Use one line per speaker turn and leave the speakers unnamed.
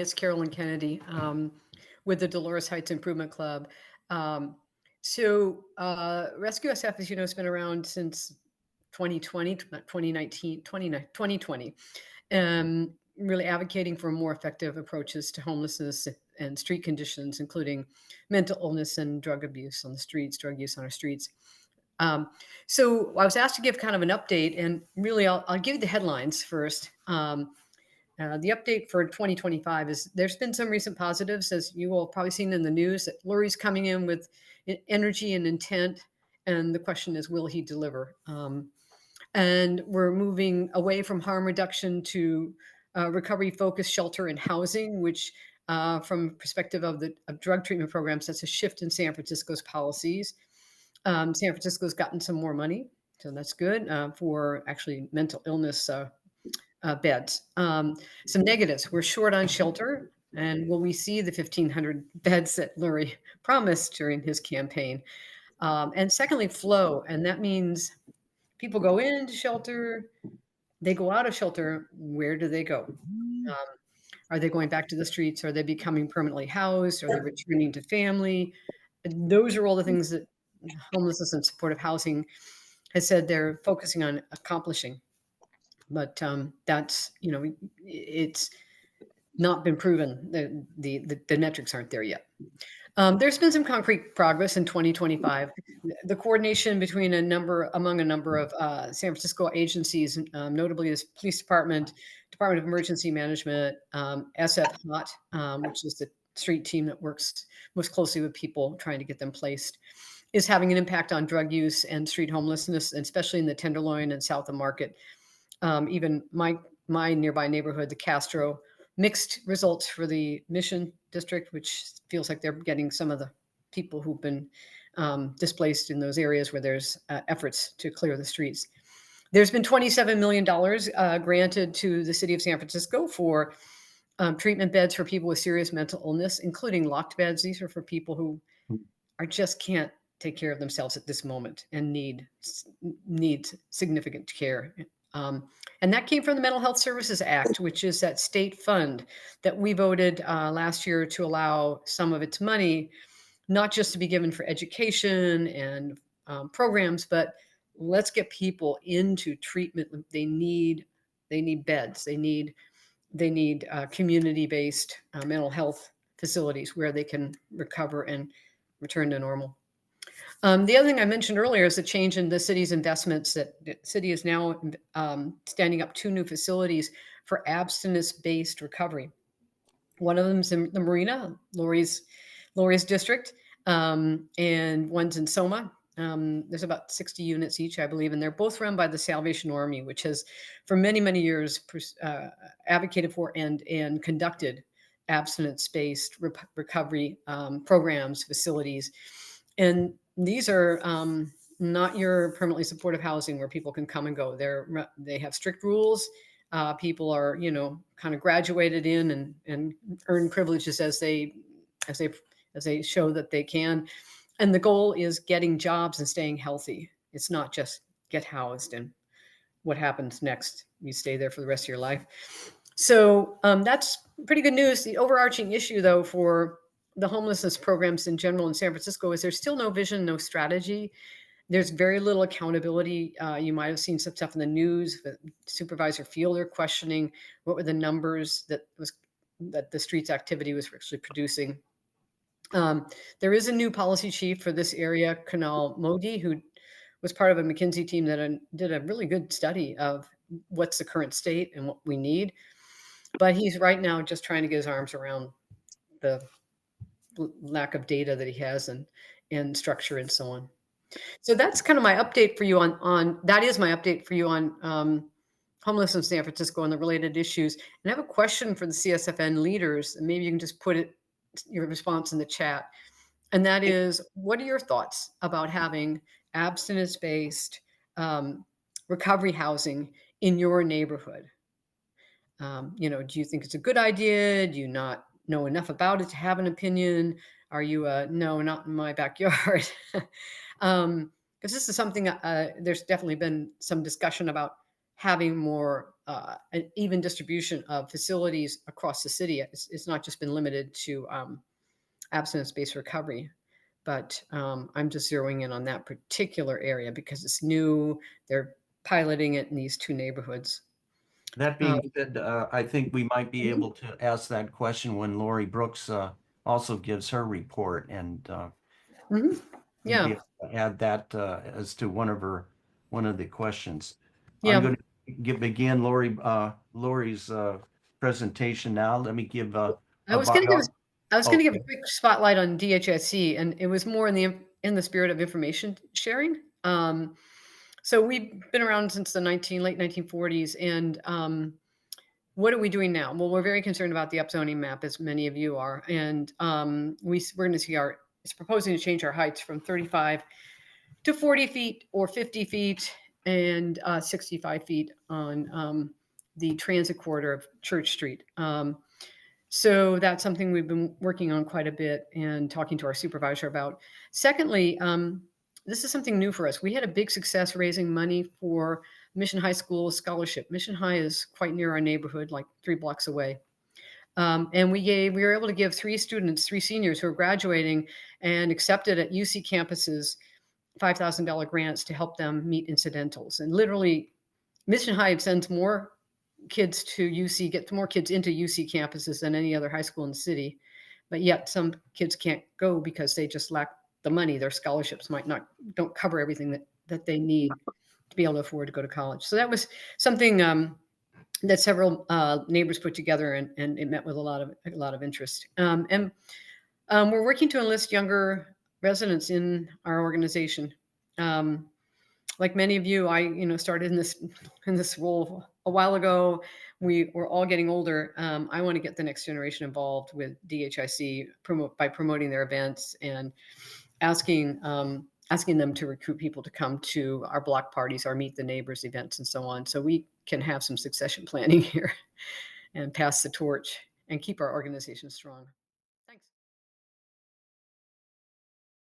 It's Carolyn Kenady with the Dolores Heights Improvement Club. Um, RescueSF, as you know, has been around since 2020, not 2019, 2020, really advocating for more effective approaches to homelessness and street conditions, including mental illness and drug abuse on the streets, drug use on our streets. So I was asked to give kind of an update, and really I'll give you the headlines first. The update for 2025 is there's been some recent positives, as you all have probably seen in the news, that Lurie's coming in with energy and intent. And the question is, will he deliver? And we're moving away from harm reduction to recovery focused shelter and housing, which from perspective of the drug treatment programs, that's a shift in San Francisco's policies. San Francisco's gotten some more money, so that's good for actually mental illness beds. Some negatives: we're short on shelter, and will we see the 1,500 beds that Lurie promised during his campaign? And secondly, flow, and that means people go into shelter, they go out of shelter. Where do they go? Are they going back to the streets? Are they becoming permanently housed? Are they returning to family? Those are all the things that homelessness and supportive housing has said they're focusing on accomplishing. But that's, it's not been proven. The metrics aren't there yet. There's been some concrete progress in 2025. The coordination among a number of San Francisco agencies, notably the Police Department, Department of Emergency Management, SF HOT, which is the street team that works most closely with people trying to get them placed, is having an impact on drug use and street homelessness, and especially in the Tenderloin and south of Market. Even my nearby neighborhood, the Castro, mixed results for the Mission District, which feels like they're getting some of the people who've been displaced in those areas where there's efforts to clear the streets. There's been $27 million granted to the city of San Francisco for treatment beds for people with serious mental illness, including locked beds. These are for people who just can't take care of themselves at this moment and need significant care. And that came from the Mental Health Services Act, which is that state fund that we voted last year to allow some of its money, not just to be given for education and programs, but let's get people into treatment. They need beds. They need community-based mental health facilities where they can recover and return to normal. The other thing I mentioned earlier is the change in the city's investments. That the city is now standing up 2 new facilities for abstinence-based recovery. One of them is in the Marina, Lurie's district, and one's in Soma. There's about 60 units each, I believe, and they're both run by the Salvation Army, which has for many, many years advocated for and conducted abstinence-based recovery programs, facilities. And these are not your permanently supportive housing where people can come and go. They have strict rules. People are, kind of graduated in and earn privileges as they show that they can. And the goal is getting jobs and staying healthy. It's not just get housed and what happens next. You stay there for the rest of your life. So that's pretty good news. The overarching issue, though, for the homelessness programs in general in San Francisco is there's still no vision, no strategy. There's very little accountability. You might have seen some stuff in the news. Supervisor Fielder questioning what were the numbers that the streets activity was actually producing. There is a new policy chief for this area, Kunal Modi, who was part of a McKinsey team that did a really good study of what's the current state and what we need. But he's right now just trying to get his arms around the lack of data that he has and structure and so on. So that's kind of my update for you on that is my update for you on homelessness in San Francisco and the related issues. And I have a question for the CSFN leaders, and maybe you can just put your response in the chat. And that is, what are your thoughts about having abstinence-based recovery housing in your neighborhood? Do you think it's a good idea? Do you not know enough about it to have an opinion? Are you no, not in my backyard? Because this is something there's definitely been some discussion about having more an even distribution of facilities across the city. It's not just been limited to abstinence-based recovery, but I'm just zeroing in on that particular area because it's new. They're piloting it in these two neighborhoods.
That
Um,
being said, I think we might be
mhm,
able to ask that question when Lori Brooks also gives her report, and
mhm.
you'd be
Yeah,
able to add that as to one of the questions. I'm
yeah.
going to begin Lori's presentation now. Let me give
I
a
was gonna give
bio.
I was gonna give a
Okay.
quick spotlight on DHSC, and it was more in the spirit of information sharing. So we've been around since the late 1940s, and what are we doing now? Well, we're very concerned about the upzoning map, as many of you are, and we're going to see our it's proposing to change our heights from 35 to 40 feet or 50 feet and 65 feet on the transit corridor of Church Street. So that's something we've been working on quite a bit and talking to our supervisor about. Secondly, this is something new for us. We had a big success raising money for Mission High School scholarship. Mission High is quite near our neighborhood, like 3 blocks away. And we were able to give three seniors who are graduating and accepted at UC campuses $5,000 grants to help them meet incidentals. And literally, Mission High sends more kids to UC, get more kids into UC campuses than any other high school in the city. But yet some kids can't go because they just lack the money. Their scholarships might not don't cover everything that they need to be able to afford to go to college. So that was something that several neighbors put together, and it met with a lot of interest. And we're working to enlist younger residents in our organization. Um, like many of you, I started in this role a while ago. We were all getting older. I want to get the next generation involved with DHIC by promoting their events and asking them to recruit people to come to our block parties, our meet the neighbors events, and so on, so we can have some succession planning here and pass the torch and keep our organization strong.